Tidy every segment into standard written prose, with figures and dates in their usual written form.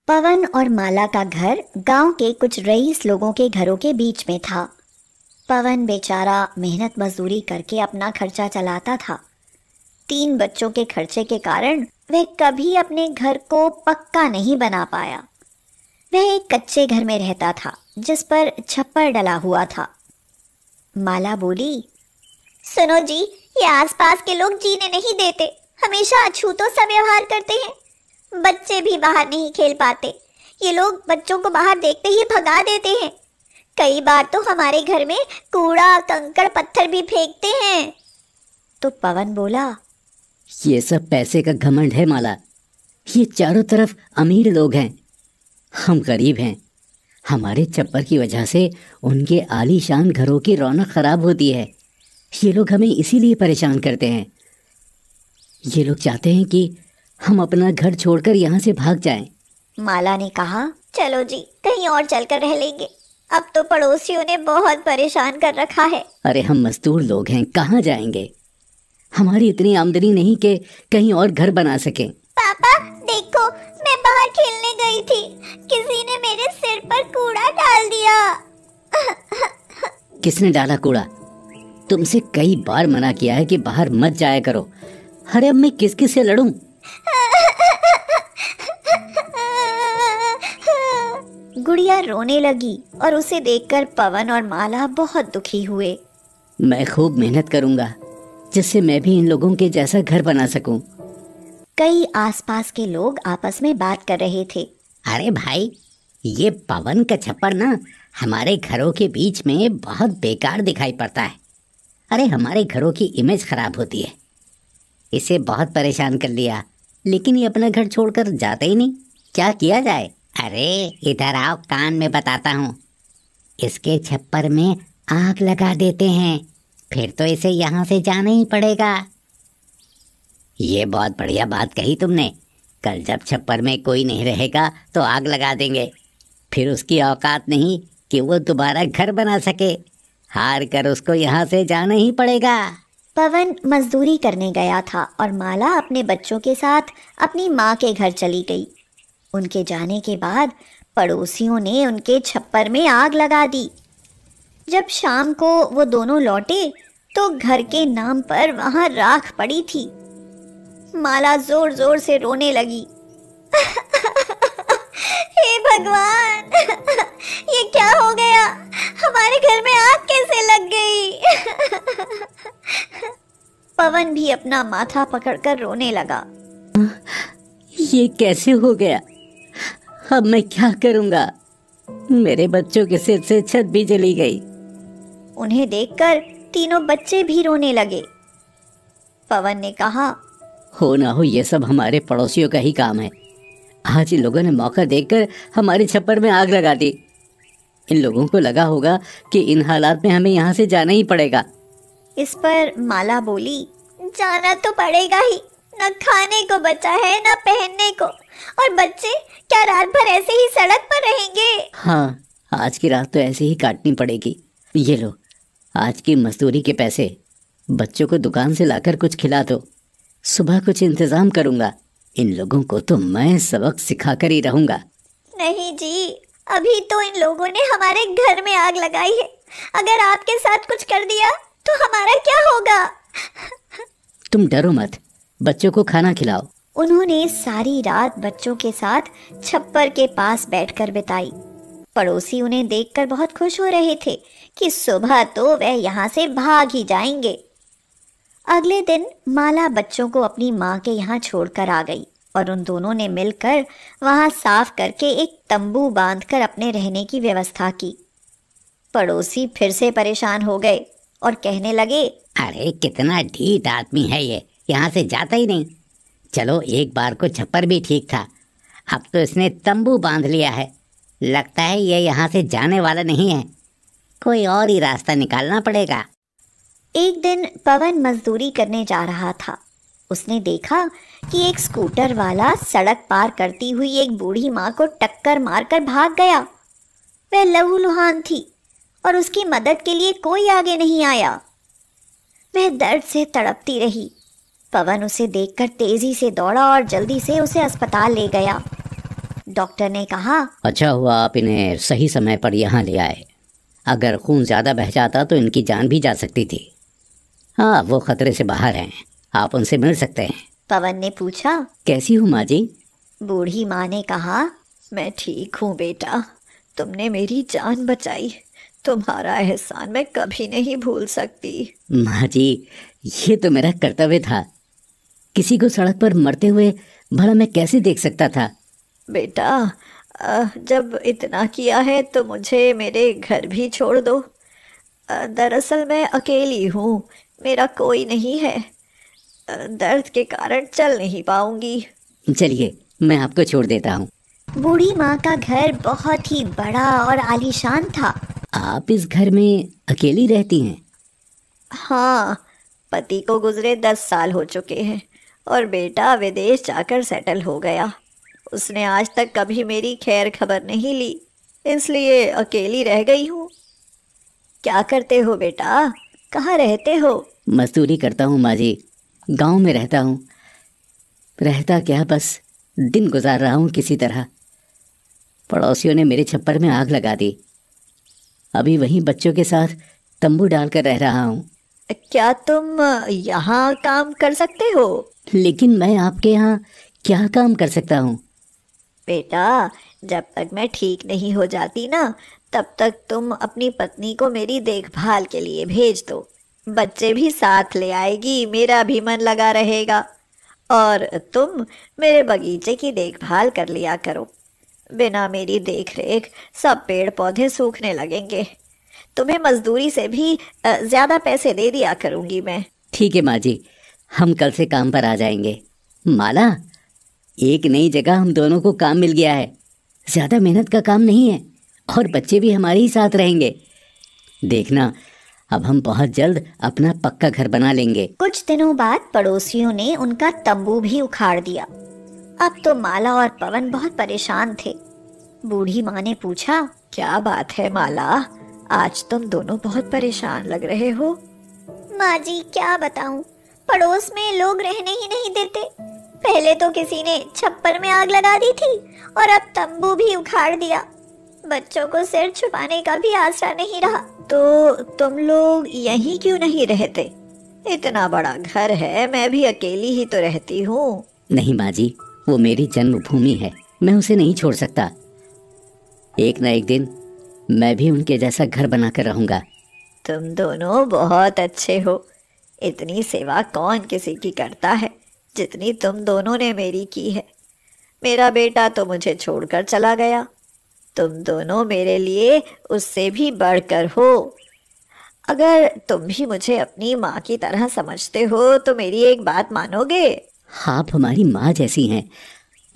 पवन और माला का घर गांव के कुछ रईस लोगों के घरों के बीच में था। पवन बेचारा मेहनत मजदूरी करके अपना खर्चा चलाता था। 3 बच्चों के खर्चे के कारण वह कभी अपने घर को पक्का नहीं बना पाया। वह एक कच्चे घर में रहता था जिस पर छप्पर डला हुआ था। माला बोली, सुनो जी, ये आसपास के लोग जीने नहीं देते, हमेशा अछूतों सा व्यवहार करते हैं। बच्चे भी बाहर नहीं खेल पाते, ये लोग बच्चों को बाहर देखते ही भगा देते हैं। कई बार तो हमारे घर में कूड़ा कंकड़ पत्थर भी फेंकते हैं। तो पवन बोला, ये सब पैसे का घमंड है माला। ये चारों तरफ अमीर लोग हैं, हम गरीब हैं। हमारे छप्पर की वजह से उनके आलीशान घरों की रौनक खराब होती है। ये लोग हमें इसीलिए परेशान करते हैं। ये लोग चाहते हैं कि हम अपना घर छोड़कर यहाँ से भाग जाएं। माला ने कहा, चलो जी, कहीं और चलकर रह लेंगे। अब तो पड़ोसियों ने बहुत परेशान कर रखा है। अरे हम मजदूर लोग हैं, कहाँ जाएंगे? हमारी इतनी आमदनी नहीं कि कहीं और घर बना सकें। पापा देखो, मैं बाहर खेलने गई थी, किसी ने मेरे सिर पर कूड़ा डाल दिया। किसने डाला कूड़ा? तुमसे कई बार मना किया है कि बाहर मत जाया करो। अरे अब मैं किस किस से लड़ूं? गुड़िया रोने लगी और उसे देखकर पवन और माला बहुत दुखी हुए। मैं खूब मेहनत करूंगा जिससे मैं भी इन लोगों के जैसा घर बना सकूं। कई आसपास के लोग आपस में बात कर रहे थे। अरे भाई, ये पवन का छप्पर ना हमारे घरों के बीच में बहुत बेकार दिखाई पड़ता है। अरे हमारे घरों की इमेज खराब होती है। इसे बहुत परेशान कर लिया, लेकिन ये अपना घर छोड़कर जाता ही नहीं। क्या किया जाए? अरे इधर आओ, कान में बताता हूँ। इसके छप्पर में आग लगा देते हैं, फिर तो इसे यहाँ से जाना ही पड़ेगा। ये बहुत बढ़िया बात कही तुमने। कल जब छप्पर में कोई नहीं रहेगा तो आग लगा देंगे, फिर उसकी औकात नहीं कि वो दोबारा घर बना सके। हार कर उसको यहाँ से जाना ही पड़ेगा। पवन मजदूरी करने गया था और माला अपने बच्चों के साथ अपनी माँ के घर चली गई। उनके जाने के बाद पड़ोसियों ने उनके छप्पर में आग लगा दी। जब शाम को वो दोनों लौटे तो घर के नाम पर वहां राख पड़ी थी। माला जोर जोर से रोने लगी। हे भगवान, ये क्या हो गया? हमारे घर में आग कैसे लग गई? पवन भी अपना माथा पकड़कर रोने लगा। ये कैसे हो गया? अब मैं क्या करूंगा? मेरे बच्चों के सिर से छत भी जली गई। उन्हें देखकर तीनों बच्चे भी रोने लगे। पवन ने कहा, हो ना हो ये सब हमारे पड़ोसियों का ही काम है। आज इन लोगों ने मौका देखकर हमारे छप्पर में आग लगा दी। इन लोगों को लगा होगा कि इन हालात में हमें यहाँ से जाना ही पड़ेगा। इस पर माला बोली, जाना तो पड़ेगा ही। न खाने को बचा है न पहनने को, और बच्चे क्या रात भर ऐसे ही सड़क पर रहेंगे? हाँ, आज की रात तो ऐसे ही काटनी पड़ेगी। ये लो, आज की मजदूरी के पैसे। बच्चों को दुकान से लाकर कुछ खिला दो, सुबह कुछ इंतजाम करूंगा। इन लोगों को तो मैं सबक सिखाकर ही रहूंगा। नहीं जी, अभी तो इन लोगों ने हमारे घर में आग लगाई है। अगर आपके साथ कुछ कर दिया तो हमारा क्या होगा? तुम डरो मत, बच्चों को खाना खिलाओ। उन्होंने सारी रात बच्चों के साथ छप्पर के पास बैठकर बिताई। पड़ोसी उन्हें देखकर बहुत खुश हो रहे थे कि सुबह तो वह यहाँ से भाग ही जाएंगे। अगले दिन माला बच्चों को अपनी माँ के यहाँ छोड़कर आ गई और उन दोनों ने मिलकर वहाँ साफ करके एक तंबू बांधकर अपने रहने की व्यवस्था की। पड़ोसी फिर से परेशान हो गए और कहने लगे, अरे कितना ढीठ आदमी है ये, यहाँ से जाता ही नहीं। चलो, एक बार को छप्पर भी ठीक था, अब तो इसने तंबू बांध लिया है। लगता है ये यहाँ से जाने वाला नहीं है, कोई और ही रास्ता निकालना पड़ेगा। एक दिन पवन मजदूरी करने जा रहा था। उसने देखा कि एक स्कूटर वाला सड़क पार करती हुई एक बूढ़ी माँ को टक्कर मारकर भाग गया। वह लहूलुहान थी और उसकी मदद के लिए कोई आगे नहीं आया। वह दर्द से तड़पती रही। पवन उसे देखकर तेजी से दौड़ा और जल्दी से उसे अस्पताल ले गया। डॉक्टर ने कहा। अच्छा हुआ आप इन्हें सही समय पर यहाँ ले आए। अगर खून ज़्यादा बह जाता तो इनकी जान भी जा सकती थी। हाँ, वो खतरे से बाहर हैं, आप उनसे मिल सकते हैं। पवन ने पूछा। कैसी हो माँ जी? बूढ़ी माँ ने कहा, मैं ठीक हूँ बेटा, तुमने मेरी जान बचाई, तुम्हारा एहसान मैं कभी नहीं भूल सकती। माँ जी, ये तो मेरा कर्तव्य था। किसी को सड़क पर मरते हुए भला मैं कैसे देख सकता था? बेटा, जब इतना किया है तो मुझे मेरे घर भी छोड़ दो। दरअसल मैं अकेली हूँ, मेरा कोई नहीं है। दर्द के कारण चल नहीं पाऊंगी। चलिए, मैं आपको छोड़ देता हूँ। बूढ़ी माँ का घर बहुत ही बड़ा और आलीशान था। आप इस घर में अकेली रहती हैं? हाँ, पति को गुजरे 10 साल हो चुके हैं और बेटा विदेश जाकर सेटल हो गया। उसने आज तक कभी मेरी खैर खबर नहीं ली, इसलिए अकेली रह गई हूँ। क्या करते हो बेटा, कहाँ रहते हो? मजदूरी करता हूँ माँ जी, गाँव में रहता हूँ। रहता क्या, बस दिन गुजार रहा हूँ किसी तरह। पड़ोसियों ने मेरे छप्पर में आग लगा दी। अभी वहीं बच्चों के साथ तंबू डालकर रह रहा हूँ। क्या तुम यहाँ काम कर सकते हो? लेकिन मैं आपके यहाँ क्या काम कर सकता हूँ? बेटा, जब तक मैं ठीक नहीं हो जाती ना, तब तक तुम अपनी पत्नी को मेरी देखभाल के लिए भेज दो। बच्चे भी साथ ले आएगी, मेरा भी मन लगा रहेगा। और तुम मेरे बगीचे की देखभाल कर लिया करो। बिना मेरी देखरेख सब पेड़ पौधे सूखने लगेंगे। तुम्हें मजदूरी से भी ज़्यादा पैसे दे दिया करूँगी मैं। ठीक है माँ जी, हम कल से काम पर आ जाएंगे। माला, एक नई जगह हम दोनों को काम मिल गया है। ज़्यादा मेहनत का काम नहीं है और बच्चे भी हमारे ही साथ रहेंगे। देखना, अब हम बहुत जल्द अपना पक्का घर बना लेंगे। कुछ दिनों बाद पड़ोसियों ने उनका तंबू भी उखाड़ दिया। अब तो माला और पवन बहुत परेशान थे। बूढ़ी माँ ने पूछा, क्या बात है माला, आज तुम दोनों बहुत परेशान लग रहे हो। माँ जी, क्या बताऊं, पड़ोस में लोग रहने ही नहीं देते। पहले तो किसी ने छप्पर में आग लगा दी थी और अब तंबू भी उखाड़ दिया। बच्चों को सिर छुपाने का भी आसरा नहीं रहा। तो तुम लोग यहीं क्यों नहीं रहते? इतना बड़ा घर है, मैं भी अकेली ही तो रहती हूँ। नहीं माँ जी, वो मेरी जन्मभूमि है, मैं उसे नहीं छोड़ सकता। एक न एक दिन मैं भी उनके जैसा घर बनाकर रहूंगा। तुम दोनों बहुत अच्छे हो। इतनी सेवा कौन किसी की करता है जितनी तुम दोनों ने मेरी की है। मेरा बेटा तो मुझे छोड़कर चला गया, तुम दोनों मेरे लिए उससे भी बढ़कर हो। अगर तुम भी मुझे अपनी माँ की तरह समझते हो तो मेरी एक बात मानोगे? आप हमारी माँ जैसी हैं,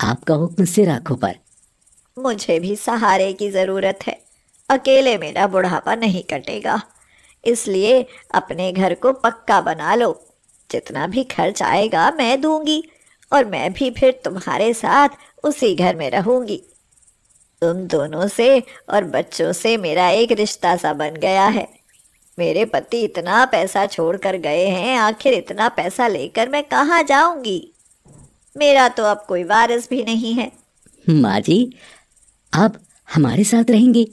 आपका हुक्म सिर आंखों पर। मुझे भी सहारे की ज़रूरत है, अकेले मेरा बुढ़ापा नहीं कटेगा, इसलिए अपने घर को पक्का बना लो। जितना भी खर्च आएगा मैं दूंगी और मैं भी फिर तुम्हारे साथ उसी घर में रहूंगी। तुम दोनों से और बच्चों से मेरा एक रिश्ता सा बन गया है। मेरे पति इतना पैसा छोड़कर गए हैं, आखिर इतना पैसा लेकर मैं कहाँ जाऊंगी? मेरा तो अब कोई वारिस भी नहीं है। माँ जी, आप हमारे साथ रहेंगे,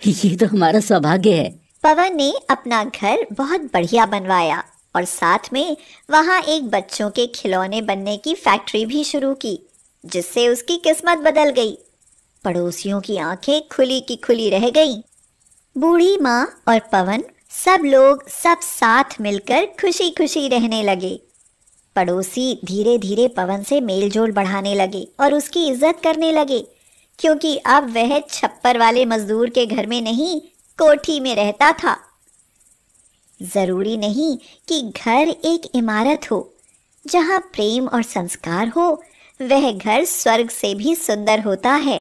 ये तो हमारा सौभाग्य है। पवन ने अपना घर बहुत बढ़िया बनवाया और साथ में वहाँ एक बच्चों के खिलौने बनने की फैक्ट्री भी शुरू की, जिससे उसकी किस्मत बदल गई। पड़ोसियों की आंखें खुली की खुली रह गईं। बूढ़ी माँ और पवन सब लोग सब साथ मिलकर खुशी खुशी रहने लगे। पड़ोसी धीरे धीरे पवन से मेल जोल बढ़ाने लगे और उसकी इज्जत करने लगे, क्योंकि अब वह छप्पर वाले मजदूर के घर में नहीं, कोठी में रहता था। जरूरी नहीं कि घर एक इमारत हो, जहाँ प्रेम और संस्कार हो, वह घर स्वर्ग से भी सुंदर होता है।